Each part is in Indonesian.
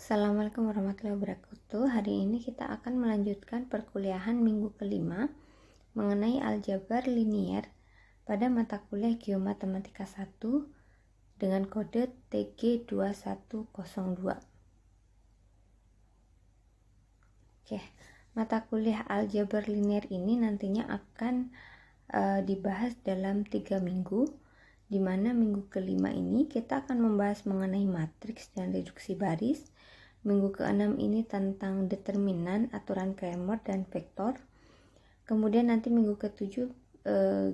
Assalamualaikum warahmatullahi wabarakatuh. Hari ini kita akan melanjutkan perkuliahan minggu kelima mengenai aljabar linier pada mata kuliah Geomatematika 1 dengan kode TG2102. Oke, mata kuliah aljabar linier ini nantinya akan dibahas dalam 3 minggu, di mana minggu kelima ini kita akan membahas mengenai matriks dan reduksi baris. Minggu ke-6 ini tentang determinan, aturan Cramer, dan vektor. Kemudian nanti minggu ke-7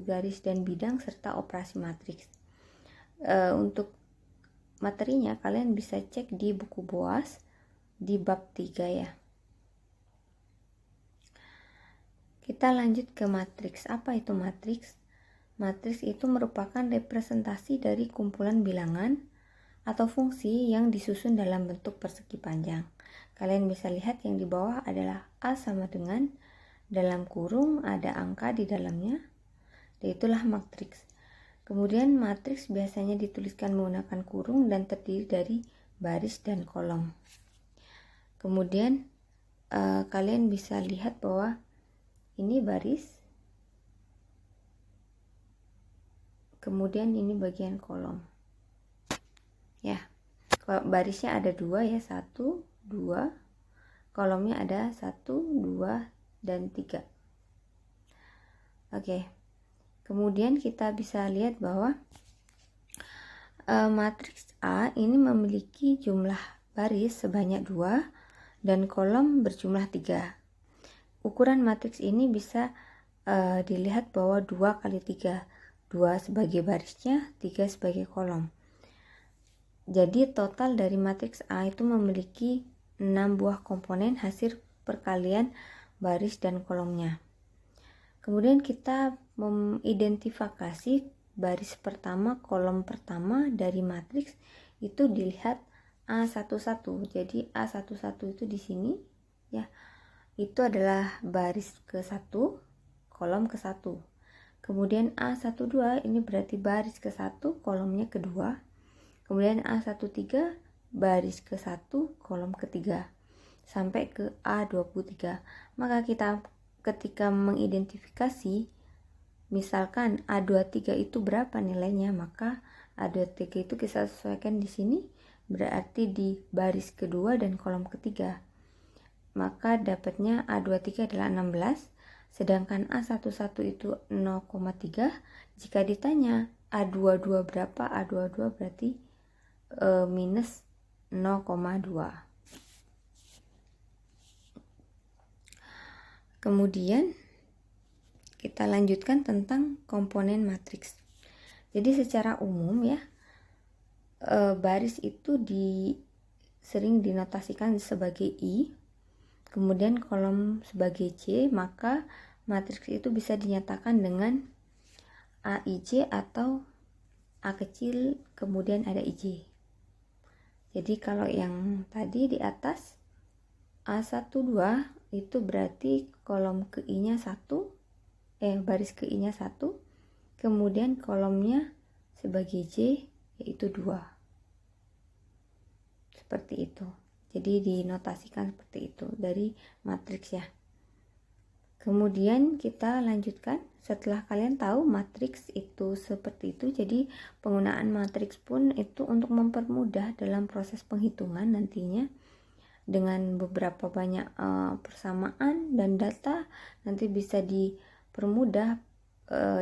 garis dan bidang serta operasi matriks. Untuk materinya kalian bisa cek di buku BOAS di bab 3 ya. Kita lanjut ke matriks. Apa itu matriks? Matriks itu merupakan representasi dari kumpulan bilangan atau fungsi yang disusun dalam bentuk persegi panjang. Kalian bisa lihat yang di bawah adalah A sama dengan dalam kurung ada angka di dalamnya, dan itulah matriks. Kemudian matriks biasanya dituliskan menggunakan kurung dan terdiri dari baris dan kolom. Kemudian kalian bisa lihat bahwa ini baris, kemudian ini bagian kolom. Ya, barisnya ada 2 ya, 1, 2, kolomnya ada 1, 2, dan 3. Oke, kemudian kita bisa lihat bahwa matriks A ini memiliki jumlah baris sebanyak 2 dan kolom berjumlah 3. Ukuran matriks ini bisa dilihat bahwa 2 kali 3, 2 sebagai barisnya, 3 sebagai kolom. Jadi total dari matriks A itu memiliki 6 buah komponen hasil perkalian baris dan kolomnya. Kemudian kita mengidentifikasi baris pertama, kolom pertama dari matriks itu dilihat A11. Jadi A11 itu di sini ya. Itu adalah baris ke-1, kolom ke-1. Kemudian A12 ini berarti baris ke-1, kolomnya kedua. Kemudian A13 baris ke-1, kolom ketiga, sampai ke A23. Maka kita ketika mengidentifikasi, misalkan A23 itu berapa nilainya, maka A23 itu kita sesuaikan di sini, berarti di baris kedua dan kolom ketiga. Maka dapatnya A23 adalah 16, sedangkan A11 itu 0,3. Jika ditanya A22 berapa, A22 berarti minus 0,2. Kemudian kita lanjutkan tentang komponen matriks. Jadi secara umum ya, baris itu sering dinotasikan sebagai I, kemudian kolom sebagai C, maka matriks itu bisa dinyatakan dengan AIJ atau A kecil kemudian ada IJ. Jadi kalau yang tadi di atas A12 itu berarti kolom ke I-nya 1, baris ke I-nya 1, kemudian kolomnya sebagai J yaitu 2. Seperti itu. Jadi dinotasikan seperti itu dari matriks ya. Kemudian kita lanjutkan, setelah kalian tahu matriks itu seperti itu, jadi penggunaan matriks pun itu untuk mempermudah dalam proses penghitungan nantinya. Dengan beberapa banyak persamaan dan data, nanti bisa dipermudah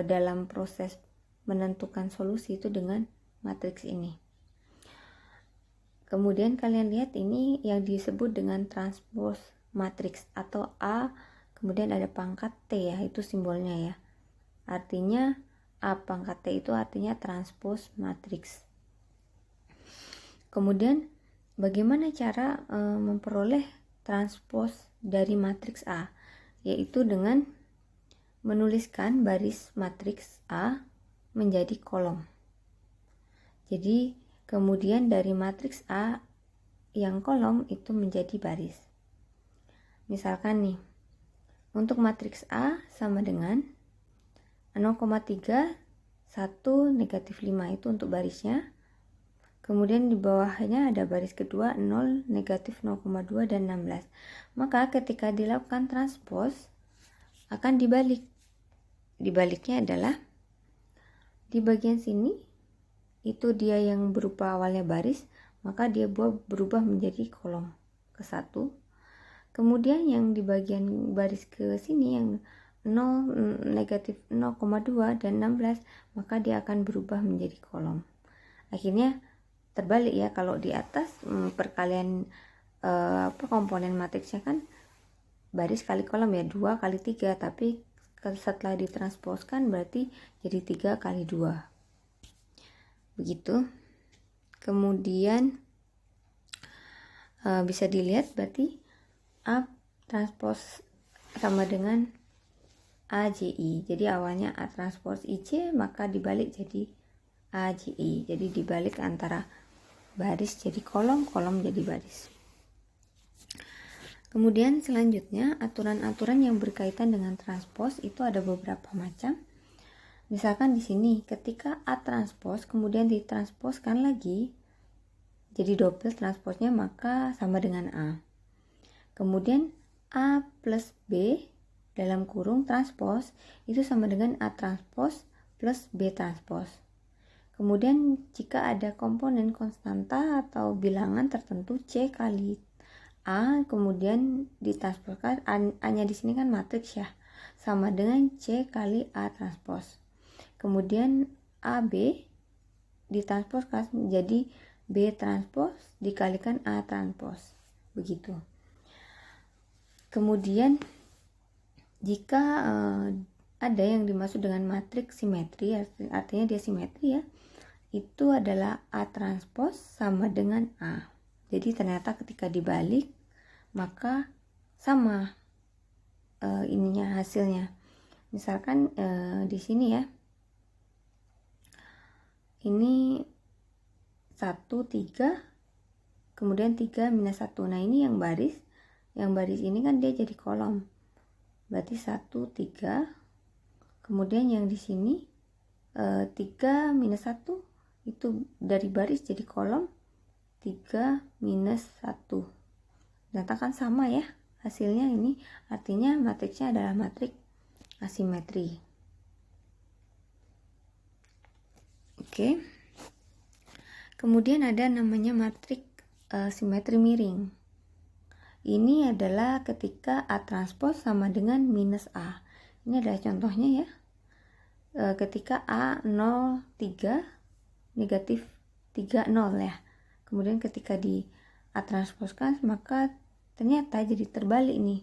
dalam proses menentukan solusi itu dengan matriks ini. Kemudian kalian lihat ini yang disebut dengan transpose matriks atau A kemudian ada pangkat T ya, itu simbolnya ya. Artinya A pangkat T itu artinya transpose matriks. Kemudian bagaimana cara memperoleh transpose dari matriks A? Yaitu dengan menuliskan baris matriks A menjadi kolom. Jadi kemudian dari matriks A yang kolom itu menjadi baris. Misalkan nih, untuk matriks A sama dengan 0,3, 1, negatif 5 itu untuk barisnya. Kemudian di bawahnya ada baris kedua 0, negatif 0,2 dan 16. Maka ketika dilakukan transpose akan dibalik. Dibaliknya adalah di bagian sini itu dia yang berupa awalnya baris, maka dia berubah menjadi kolom ke 1. Kemudian yang di bagian baris ke sini yang 0, negatif 0,2 dan 16, maka dia akan berubah menjadi kolom. Akhirnya terbalik ya, kalau di atas perkalian komponen matriksnya kan baris kali kolom ya, 2 kali 3, tapi setelah ditransposkan berarti jadi 3 kali 2 begitu. Kemudian bisa dilihat berarti A transpose sama dengan AJI, jadi awalnya A transpose IJ, maka dibalik jadi AJI, jadi dibalik antara baris jadi kolom, kolom jadi baris. Kemudian selanjutnya aturan-aturan yang berkaitan dengan transpose itu ada beberapa macam. Misalkan di sini ketika A transpose kemudian ditransposkan lagi jadi double transposnya, maka sama dengan A. Kemudian A plus B dalam kurung transpose itu sama dengan A transpose plus B transpose. Kemudian jika ada komponen konstanta atau bilangan tertentu C kali A, kemudian ditransposkan A-nya di sini kan matriks ya, sama dengan C kali A transpose. Kemudian AB ditransposkan menjadi B transpose dikalikan A transpose. Begitu. Kemudian jika ada yang dimaksud dengan matriks simetri, artinya dia simetri ya, itu adalah A transpose sama dengan A. Jadi ternyata ketika dibalik maka sama ininya hasilnya. Misalkan di sini ya, ini 1, 3, kemudian 3 minus 1. Nah ini yang baris ini kan dia jadi kolom. Berarti 1, 3, kemudian yang di sini 3 minus 1 itu dari baris jadi kolom, 3 minus 1. Ternyata kan sama ya hasilnya, ini artinya matriksnya adalah matriks asimetri. Oke. Kemudian ada namanya matriks simetri miring. Ini adalah ketika A transpose sama dengan minus A. Ini adalah contohnya ya. Ketika A 0, 3 negatif 3, 0 ya. Kemudian ketika di A transposkan maka ternyata jadi terbalik nih.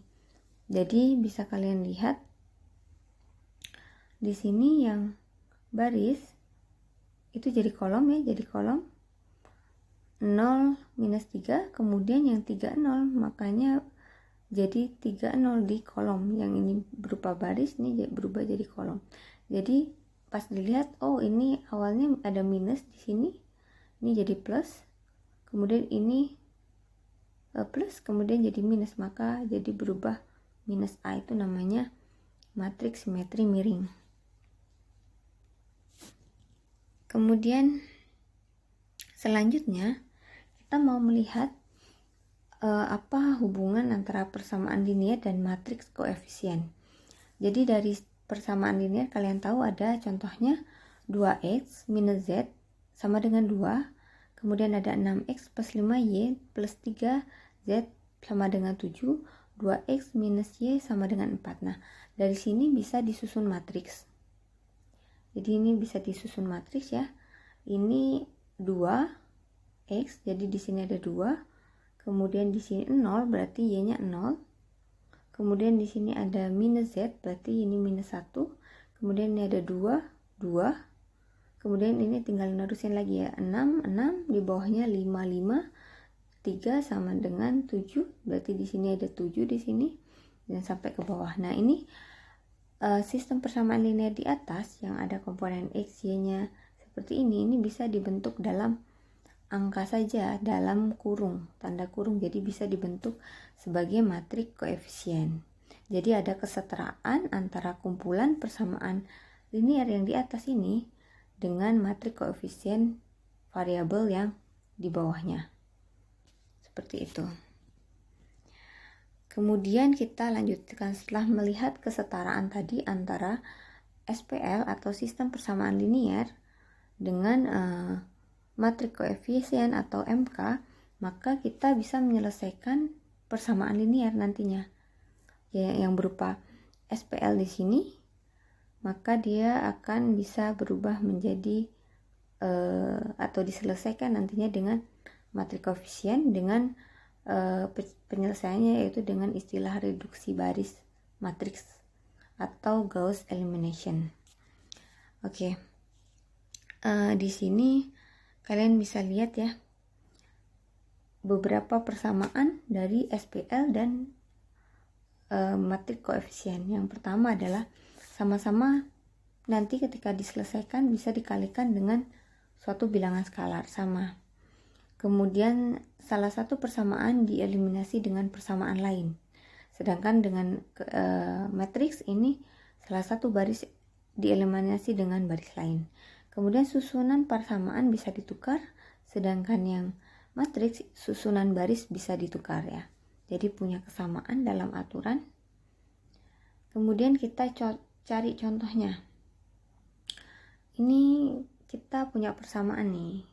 Jadi bisa kalian lihat di sini yang baris itu jadi kolom ya, jadi kolom 0 minus 3, kemudian yang 3, 0, makanya jadi 3, 0 di kolom. Yang ini berupa baris, ini berubah jadi kolom. Jadi pas dilihat, oh ini awalnya ada minus di sini, ini jadi plus, kemudian ini plus, kemudian jadi minus, maka jadi berubah minus A. Itu namanya matriks simetri miring. Kemudian selanjutnya kita mau melihat apa hubungan antara persamaan linier dan matriks koefisien. Jadi dari persamaan linier kalian tahu ada contohnya 2x minus z sama dengan 2, kemudian ada 6x plus 5y plus 3z sama dengan 7, 2x minus y sama dengan 4. Nah dari sini bisa disusun matriks. Jadi ini bisa disusun matriks ya. Ini 2x, jadi di sini ada 2, kemudian di sini 0 berarti y-nya 0. Kemudian di sini ada minus z, berarti ini minus 1. Kemudian ini ada 2, 2. Kemudian ini tinggal nerusin lagi ya, 6, 6. Di bawahnya 5, 5. 3 sama dengan 7. Berarti di sini ada 7 di sini. Dan sampai ke bawah. Nah ini sistem persamaan linear di atas yang ada komponen x, y-nya seperti ini bisa dibentuk dalam angka saja, dalam kurung, tanda kurung, jadi bisa dibentuk sebagai matriks koefisien. Jadi ada kesetaraan antara kumpulan persamaan linear yang di atas ini dengan matriks koefisien variabel yang di bawahnya. Seperti itu. Kemudian kita lanjutkan setelah melihat kesetaraan tadi antara SPL atau sistem persamaan linier dengan matriks koefisien atau MK, maka kita bisa menyelesaikan persamaan linier nantinya. Ya, yang berupa SPL di sini, maka dia akan bisa berubah menjadi atau diselesaikan nantinya dengan matriks koefisien dengan penyelesaiannya yaitu dengan istilah reduksi baris matriks atau Gauss elimination. Oke. Di sini kalian bisa lihat ya beberapa persamaan dari SPL dan matriks koefisien. Yang pertama adalah sama-sama nanti ketika diselesaikan bisa dikalikan dengan suatu bilangan skalar sama. Kemudian salah satu persamaan dieliminasi dengan persamaan lain. Sedangkan dengan matriks ini salah satu baris dieliminasi dengan baris lain. Kemudian susunan persamaan bisa ditukar, sedangkan yang matriks susunan baris bisa ditukar ya. Jadi punya kesamaan dalam aturan. Kemudian kita cari contohnya. Ini kita punya persamaan nih.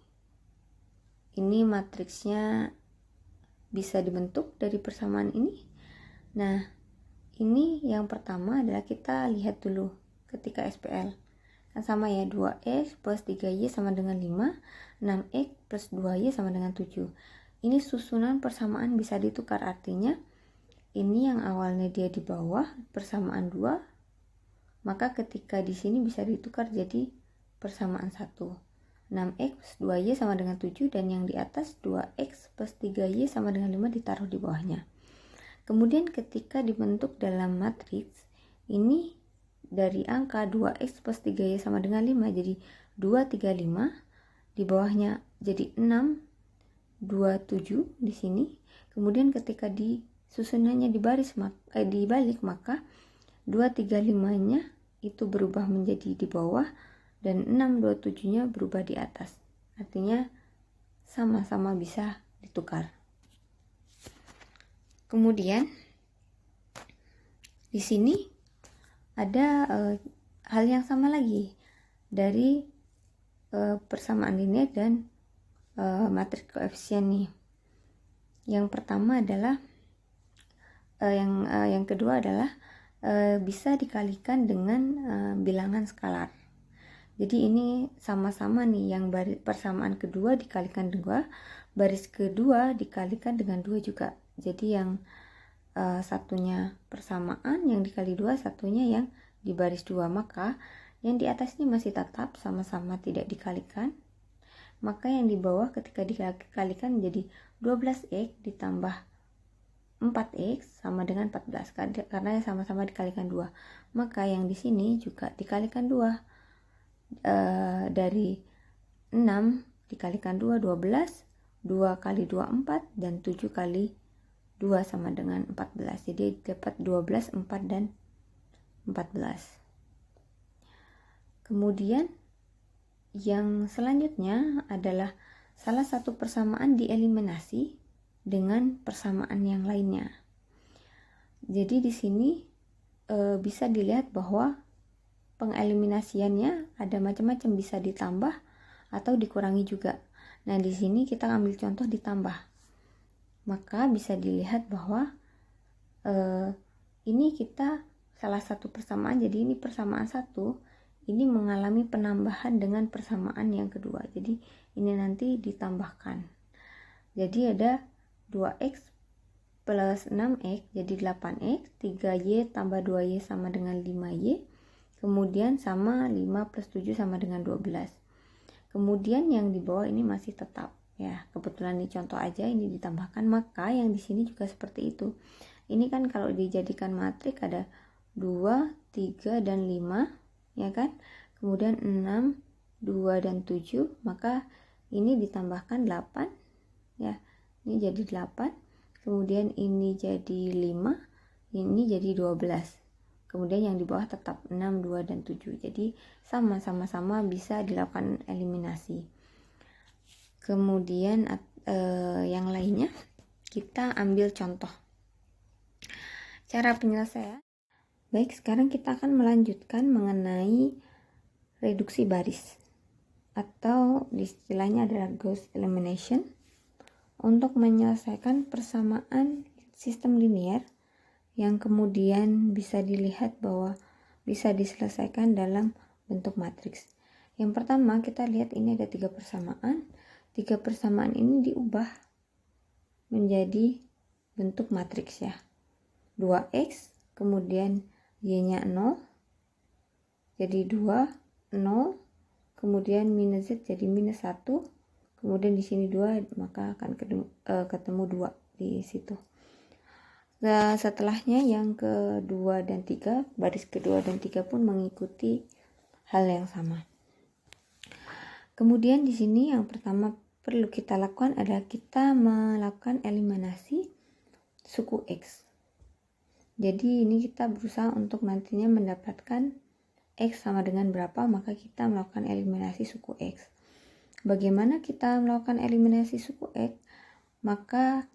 Ini matriksnya bisa dibentuk dari persamaan ini. Nah, ini yang pertama adalah kita lihat dulu ketika SPL. Kan sama ya, 2X plus 3Y sama dengan 5, 6X plus 2Y sama dengan 7. Ini susunan persamaan bisa ditukar, artinya ini yang awalnya dia di bawah persamaan 2, maka ketika di sini bisa ditukar jadi persamaan 1. 6x 2y sama dengan 7 dan yang di atas 2x plus 3y sama dengan 5 ditaruh di bawahnya. Kemudian ketika dibentuk dalam matriks ini dari angka 2x plus 3y sama dengan 5 jadi 2, 3, 5, di bawahnya jadi 6, 2, 7 di sini. Kemudian ketika disusunannya dibalik maka 2, 3, 5-nya itu berubah menjadi di bawah dan 6, 2, 7-nya berubah di atas. Artinya sama-sama bisa ditukar. Kemudian di sini ada hal yang sama lagi dari persamaan linier dan matriks koefisien nih. Yang pertama adalah yang kedua adalah bisa dikalikan dengan bilangan skalar. Jadi ini sama-sama nih, yang persamaan kedua dikalikan 2, baris kedua dikalikan dengan 2 juga. Jadi yang satunya persamaan yang dikali 2, satunya yang di baris 2, maka yang di atas ini masih tetap sama-sama tidak dikalikan. Maka yang di bawah ketika dikalikan menjadi 12x ditambah 4x sama dengan 14 karena sama-sama dikalikan 2. Maka yang di sini juga dikalikan 2. Dari 6 dikalikan 2, 12, 2 kali 2, 4, dan 7 kali 2 sama dengan 14. Jadi dapat 12, 4, dan 14. Kemudian yang selanjutnya adalah salah satu persamaan dieliminasi dengan persamaan yang lainnya. Jadi di sini bisa dilihat bahwa pengeliminasiannya ada macam-macam, bisa ditambah atau dikurangi juga. Nah, di sini kita ambil contoh ditambah. Maka bisa dilihat bahwa ini kita salah satu persamaan, jadi ini persamaan 1, ini mengalami penambahan dengan persamaan yang kedua. Jadi ini nanti ditambahkan. Jadi ada 2x plus 6x jadi 8x, 3y tambah 2y sama dengan 5y. Kemudian sama 5 plus 7 sama dengan 12. Kemudian yang di bawah ini masih tetap. Ya, kebetulan di contoh aja ini ditambahkan, maka yang di sini juga seperti itu. Ini kan kalau dijadikan matriks ada 2, 3, dan 5, ya kan? Kemudian 6, 2, dan 7, maka ini ditambahkan 8, ya. Ini jadi 8, kemudian ini jadi 5, ini jadi 12. Kemudian yang di bawah tetap 6, 2, dan 7. Jadi sama-sama bisa dilakukan eliminasi. Kemudian yang lainnya kita ambil contoh cara penyelesaian. Baik, sekarang kita akan melanjutkan mengenai reduksi baris atau istilahnya adalah Gauss elimination untuk menyelesaikan persamaan sistem linear yang kemudian bisa dilihat bahwa bisa diselesaikan dalam bentuk matriks. Yang pertama kita lihat ini ada 3 persamaan. 3 persamaan ini diubah menjadi bentuk matriks ya. 2x, kemudian y-nya 0, jadi 2, 0, kemudian minus z jadi minus 1, kemudian di sini 2, maka akan ketemu 2 di situ. Nah, setelahnya yang kedua dan 3, baris kedua dan 3 pun mengikuti hal yang sama. Kemudian di sini yang pertama perlu kita lakukan adalah kita melakukan eliminasi suku x. Jadi ini kita berusaha untuk nantinya mendapatkan x sama dengan berapa, maka kita melakukan eliminasi suku x. Bagaimana kita melakukan eliminasi suku x? Maka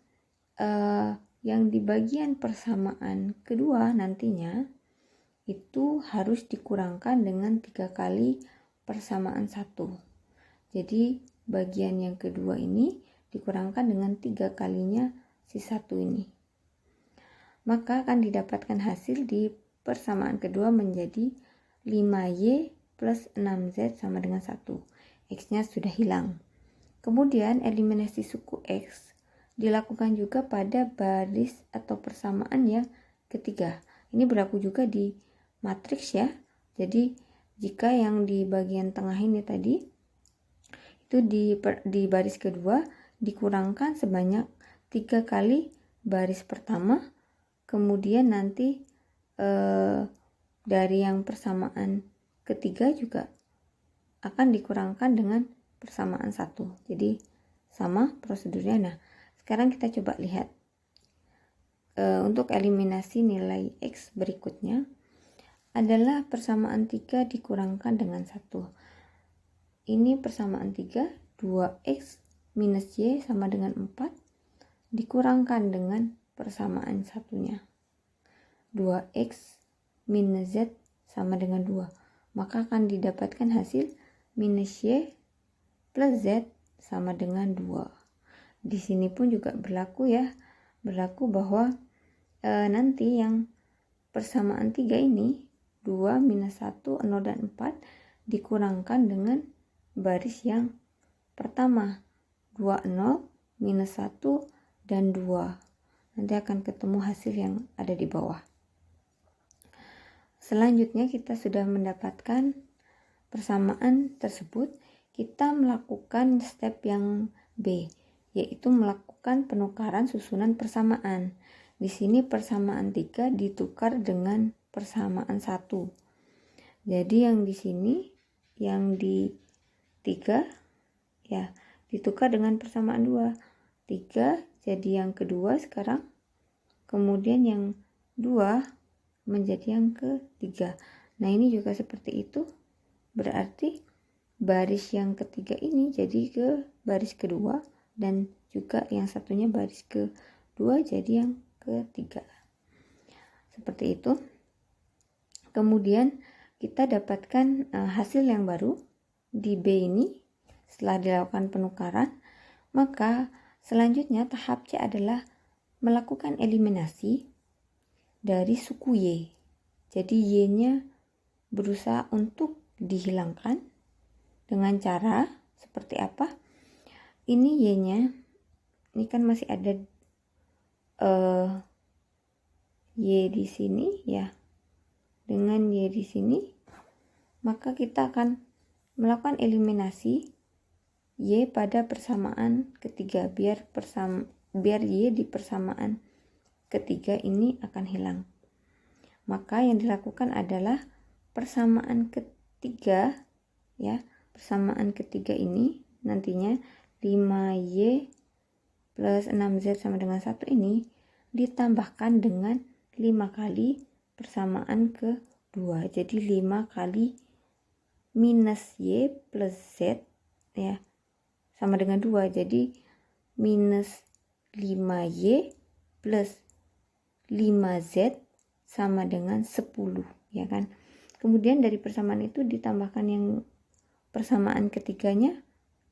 yang di bagian persamaan kedua nantinya itu harus dikurangkan dengan 3 kali persamaan 1. Jadi bagian yang kedua ini dikurangkan dengan 3 kalinya si 1 ini. Maka akan didapatkan hasil di persamaan kedua menjadi 5y plus 6z sama dengan 1. X-nya sudah hilang. Kemudian eliminasi suku x dilakukan juga pada baris atau persamaan yang ketiga. Ini berlaku juga di matriks ya. Jadi jika yang di bagian tengah ini tadi itu di baris kedua dikurangkan sebanyak 3 kali baris pertama, kemudian nanti dari yang persamaan ketiga juga akan dikurangkan dengan persamaan 1. Jadi sama prosedurnya. Nah, sekarang kita coba lihat untuk eliminasi nilai x berikutnya adalah persamaan 3 dikurangkan dengan 1. Ini persamaan 3, 2x minus y sama dengan 4 dikurangkan dengan persamaan satunya. 2x minus z sama dengan 2. Maka akan didapatkan hasil minus y plus z sama dengan 2. Di sini pun juga berlaku ya. Berlaku bahwa nanti yang persamaan 3 ini 2 minus 1, 0 dan 4 dikurangkan dengan baris yang pertama 2, 0, minus 1 dan 2. Nanti akan ketemu hasil yang ada di bawah. Selanjutnya kita sudah mendapatkan persamaan tersebut. Kita melakukan step yang B, yaitu melakukan penukaran susunan persamaan. Di sini persamaan 3 ditukar dengan persamaan 1. Jadi yang di sini yang di 3 ya ditukar dengan persamaan 2. 3 jadi yang kedua sekarang. Kemudian yang 2 menjadi yang ketiga. Nah, ini juga seperti itu. Berarti baris yang ketiga ini jadi ke baris kedua dan juga yang satunya baris kedua jadi yang ketiga. Seperti itu. Kemudian kita dapatkan hasil yang baru di B ini setelah dilakukan penukaran. Maka selanjutnya tahap C adalah melakukan eliminasi dari suku Y. Jadi Y-nya berusaha untuk dihilangkan dengan cara seperti apa? Ini Y-nya, ini kan masih ada Y di sini ya. Dengan Y di sini, maka kita akan melakukan eliminasi Y pada persamaan ketiga biar Y di persamaan ketiga ini akan hilang. Maka yang dilakukan adalah persamaan ketiga ya. Persamaan ketiga ini nantinya 5y plus 6z sama dengan 1 ini ditambahkan dengan 5 kali persamaan kedua. Jadi 5 kali minus y plus z ya sama dengan 2. Jadi minus 5Y plus 5Z sama dengan 10, ya kan. Kemudian dari persamaan itu ditambahkan yang persamaan ketiganya,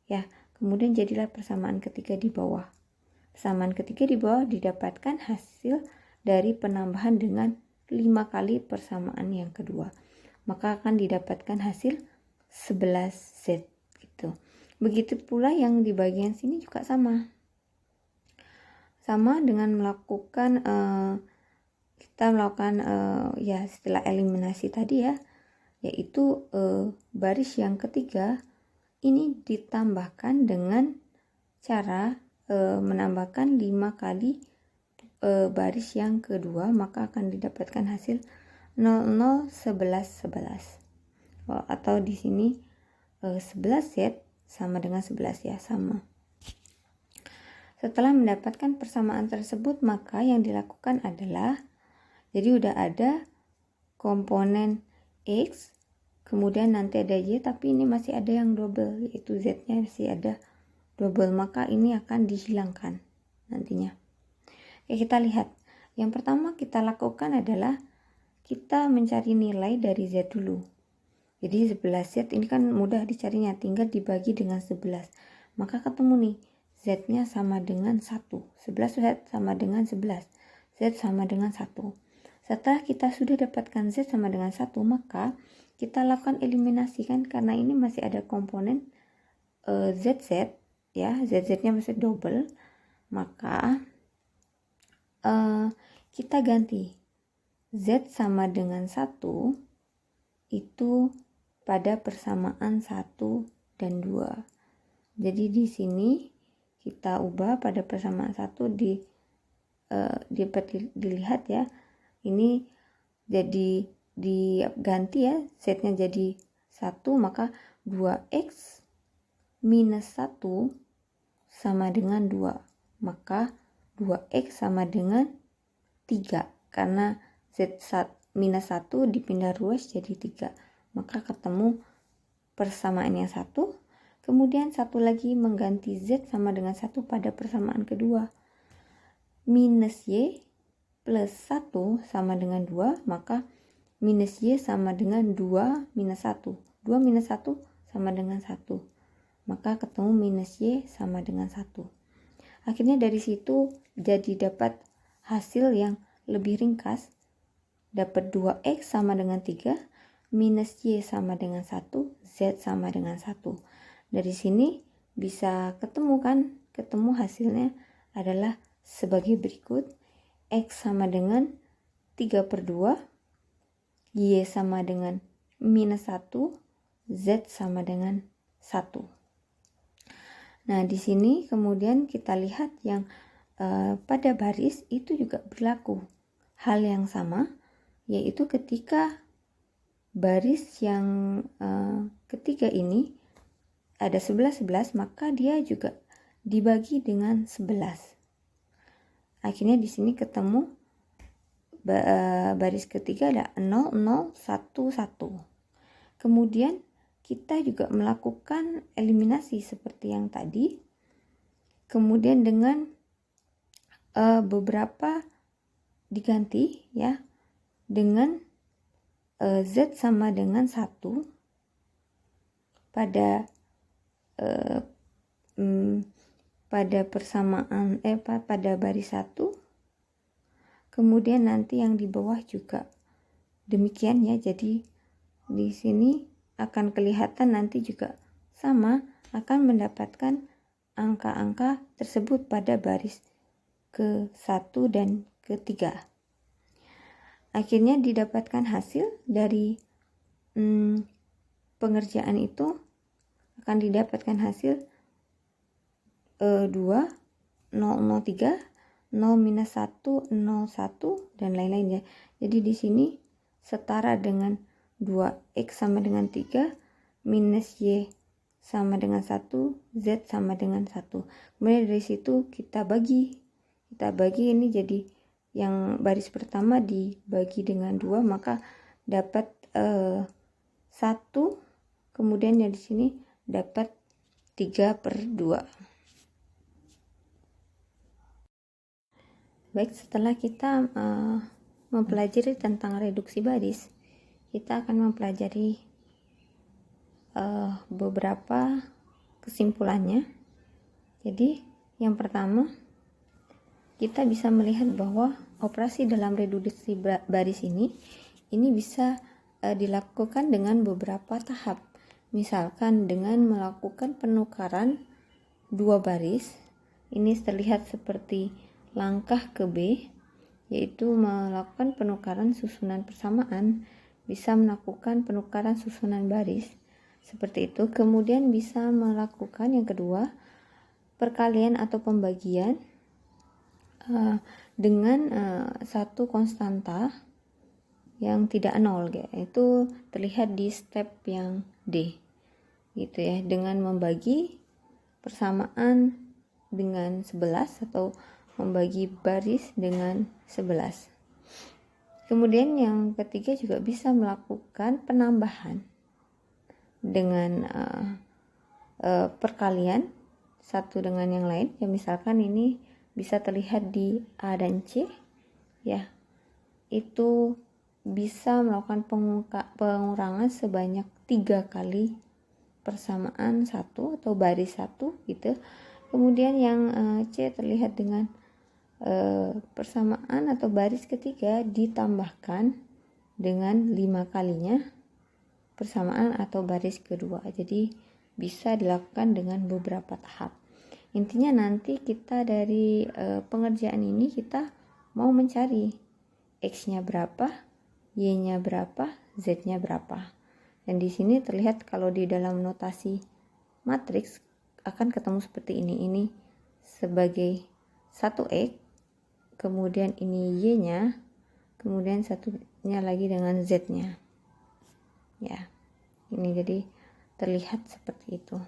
ya. Kemudian jadilah persamaan ketiga di bawah. Persamaan ketiga di bawah didapatkan hasil dari penambahan dengan 5 kali persamaan yang kedua. Maka akan didapatkan hasil 11Z gitu. Begitu pula yang di bagian sini juga sama. Sama dengan melakukan kita melakukan ya setelah eliminasi tadi ya, yaitu baris yang ketiga ini ditambahkan dengan cara menambahkan 5 kali baris yang kedua, maka akan didapatkan hasil 0 0 11 11. Atau di sini 11Z sama dengan 11 ya, sama. Setelah mendapatkan persamaan tersebut, maka yang dilakukan adalah, jadi udah ada komponen X, kemudian nanti ada Y, tapi ini masih ada yang double, yaitu Z-nya masih ada double, maka ini akan dihilangkan nantinya. Oke, kita lihat. Yang pertama kita lakukan adalah kita mencari nilai dari Z dulu. Jadi 11Z ini kan mudah dicarinya, tinggal dibagi dengan 11. Maka ketemu nih, Z-nya sama dengan 1. 11Z sama dengan 11. Z sama dengan 1. Setelah kita sudah dapatkan Z sama dengan 1, maka kita lakukan eliminasi kan, karena ini masih ada komponen ZZ ya, ZZ-nya masih double, maka kita ganti Z sama dengan 1 itu pada persamaan 1 dan 2. Jadi di sini kita ubah pada persamaan 1 dapat dilihat ya. Ini jadi diganti ya, Z-nya jadi 1, maka 2X minus 1 sama dengan 2. Maka 2X sama dengan 3. Karena Z minus 1 dipindah ruas jadi 3. Maka ketemu persamaan yang 1. Kemudian satu lagi mengganti Z sama dengan 1 pada persamaan kedua. Minus Y plus 1 sama dengan 2. Maka minus Y sama dengan 2 minus 1. 2 minus 1 sama dengan 1. Maka ketemu minus Y sama dengan 1. Akhirnya dari situ jadi dapat hasil yang lebih ringkas. Dapat 2X sama dengan 3, minus Y sama dengan 1, Z sama dengan 1. Dari sini bisa ketemu hasilnya adalah sebagai berikut. X sama dengan 3/2, Y sama dengan minus 1, Z sama dengan 1. Nah, di sini kemudian kita lihat yang pada baris itu juga berlaku hal yang sama, yaitu ketika baris yang ketiga ini ada 11, maka dia juga dibagi dengan 11. Akhirnya di sini ketemu baris ketiga ada 0 0 1 1. Kemudian kita juga melakukan eliminasi seperti yang tadi. Kemudian dengan beberapa diganti ya dengan Z sama dengan 1 pada pada persamaan pada baris 1. Kemudian nanti yang di bawah juga demikian ya. Jadi di sini akan kelihatan nanti juga sama, akan mendapatkan angka-angka tersebut pada baris ke-1 dan ke-3. Akhirnya didapatkan hasil dari pengerjaan itu, akan didapatkan hasil 2, 0, 0, 3, 0, minus 1, 0, 1, dan lain-lain ya. Jadi di sini setara dengan 2X sama dengan 3, minus Y sama dengan 1, Z sama dengan 1. Kemudian dari situ kita bagi ini jadi yang baris pertama dibagi dengan 2, maka dapat 1, kemudian yang di sini dapat 3/2. Baik, setelah kita mempelajari tentang reduksi baris, kita akan mempelajari beberapa kesimpulannya. Jadi yang pertama, kita bisa melihat bahwa operasi dalam reduksi baris ini bisa dilakukan dengan beberapa tahap. Misalkan dengan melakukan penukaran dua baris, ini terlihat seperti langkah ke B, yaitu melakukan penukaran susunan persamaan, bisa melakukan penukaran susunan baris, seperti itu. Kemudian bisa melakukan yang kedua, perkalian atau pembagian dengan satu konstanta yang tidak nol, itu terlihat di step yang D, gitu ya, dengan membagi persamaan dengan 11 atau membagi baris dengan 11. Kemudian yang ketiga juga bisa melakukan penambahan dengan perkalian satu dengan yang lain. Ya, misalkan ini bisa terlihat di A dan C, ya, itu bisa melakukan pengurangan sebanyak 3 kali persamaan satu atau baris satu, gitu. Kemudian yang C terlihat dengan persamaan atau baris ketiga ditambahkan dengan 5 kalinya persamaan atau baris kedua. Jadi bisa dilakukan dengan beberapa tahap. Intinya nanti kita dari pengerjaan ini kita mau mencari X-nya berapa, Y-nya berapa, Z-nya berapa. Dan di sini terlihat kalau di dalam notasi matriks akan ketemu seperti ini. Ini sebagai 1X, kemudian ini Y-nya, kemudian satunya lagi dengan Z-nya. Ya, ini jadi terlihat seperti itu.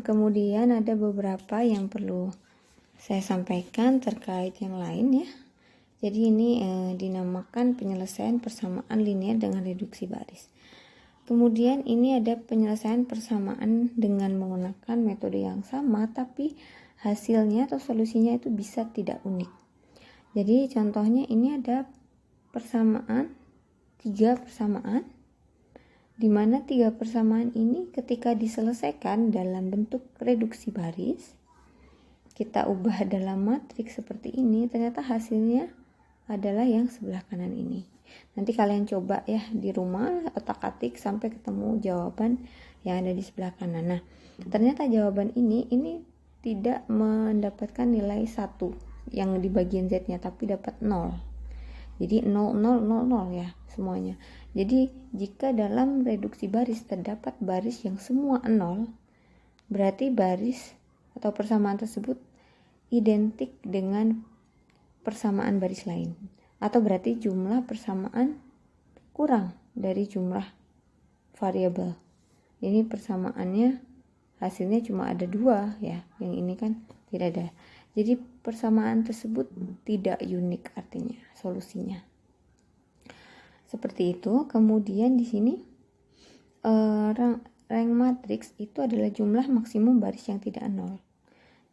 Kemudian ada beberapa yang perlu saya sampaikan terkait yang lain, ya. Jadi ini dinamakan penyelesaian persamaan linear dengan reduksi baris. Kemudian ini ada penyelesaian persamaan dengan menggunakan metode yang sama, tapi hasilnya atau solusinya itu bisa tidak unik. Jadi contohnya ini ada persamaan, 3 persamaan, di mana 3 persamaan ini ketika diselesaikan dalam bentuk reduksi baris, kita ubah dalam matriks seperti ini, ternyata hasilnya adalah yang sebelah kanan ini. Nanti kalian coba ya di rumah, otak-atik sampai ketemu jawaban yang ada di sebelah kanan. Nah, ternyata jawaban ini tidak mendapatkan nilai 1 yang di bagian Z-nya, tapi dapat 0. Jadi 0, 0, 0, 0 ya semuanya. Jadi jika dalam reduksi baris terdapat baris yang semua 0, berarti baris atau persamaan tersebut identik dengan persamaan baris lain. Atau berarti jumlah persamaan kurang dari jumlah variabel. Ini persamaannya hasilnya cuma ada 2 ya, yang ini kan tidak ada. Jadi persamaan tersebut tidak unik, artinya solusinya seperti itu. Kemudian di sini rank matriks itu adalah jumlah maksimum baris yang tidak nol.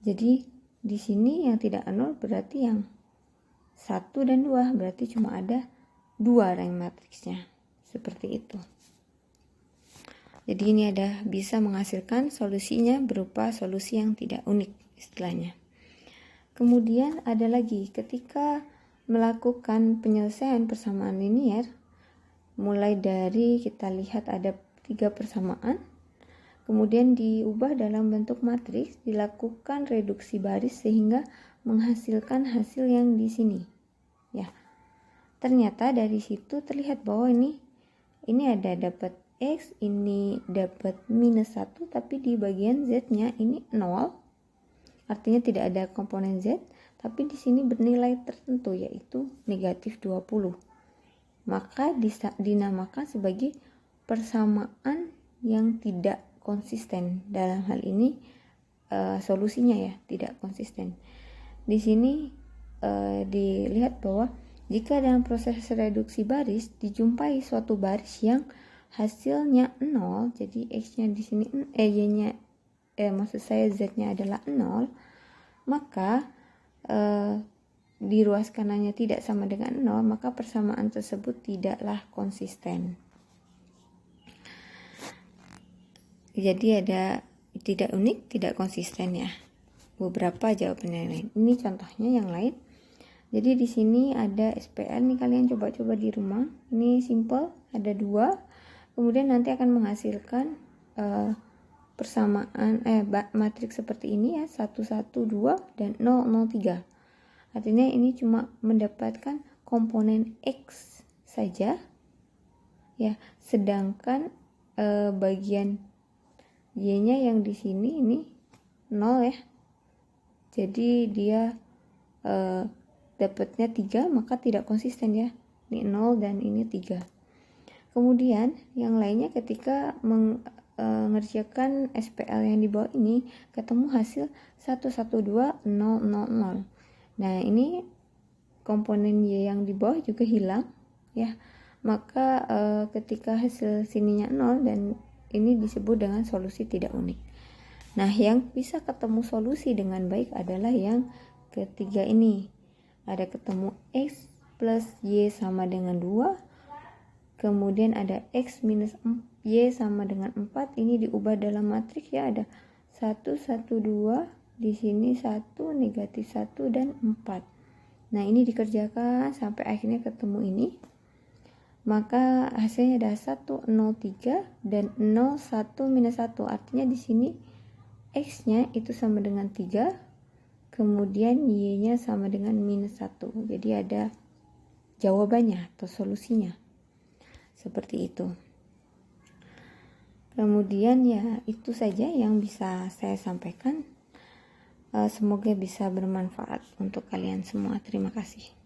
Jadi di sini yang tidak nol berarti yang 1 dan 2, berarti cuma ada 2 rank matriksnya, seperti itu. Jadi ini bisa menghasilkan solusinya berupa solusi yang tidak unik istilahnya. Kemudian ada lagi ketika melakukan penyelesaian persamaan linear, mulai dari kita lihat ada 3 persamaan, kemudian diubah dalam bentuk matriks, dilakukan reduksi baris sehingga menghasilkan hasil yang di sini. Ya. Ternyata dari situ terlihat bahwa ini ada dapat X, ini dapat minus 1, tapi di bagian Z-nya ini 0, artinya tidak ada komponen Z, tapi di sini bernilai tertentu yaitu negatif 20. Maka dinamakan sebagai persamaan yang tidak konsisten. Dalam hal ini solusinya ya tidak konsisten. Di sini dilihat bahwa jika dalam proses reduksi baris dijumpai suatu baris yang hasilnya 0, jadi X-nya di sini Y-nya maksud saya Z-nya adalah 0, maka di ruas kanannya tidak sama dengan 0, maka persamaan tersebut tidaklah konsisten. Jadi ada tidak unik, tidak konsisten ya. Beberapa jawabannya lain. Ini contohnya yang lain. Jadi di sini ada SPL nih, kalian coba-coba di rumah. Ini simple, ada 2. Kemudian nanti akan menghasilkan persamaan matriks seperti ini ya, 1 1 2 dan 0 0 3. Artinya ini cuma mendapatkan komponen X saja ya, sedangkan bagian Y-nya yang di sini ini 0 ya. Jadi dia dapatnya 3, maka tidak konsisten ya. Ini 0 dan ini 3. Kemudian yang lainnya ketika mengerjakan SPL yang di bawah ini ketemu hasil 112 0 0 0. Nah, ini komponen Y yang di bawah juga hilang ya. Maka ketika hasil sininya 0 dan ini disebut dengan solusi tidak unik. Nah, yang bisa ketemu solusi dengan baik adalah yang ketiga ini. Ada ketemu X plus Y sama dengan 2. Kemudian ada X minus Y sama dengan 4. Ini diubah dalam matriks ya, ada 1 1 2, di sini 1 negatif 1 dan 4. Nah, ini dikerjakan sampai akhirnya ketemu ini. Maka hasilnya ada 1 0 3 dan 0 1 minus 1. Artinya di sini X-nya itu sama dengan 3, kemudian Y-nya sama dengan minus 1. Jadi ada jawabannya atau solusinya. Seperti itu. Kemudian ya itu saja yang bisa saya sampaikan. Semoga bisa bermanfaat untuk kalian semua. Terima kasih.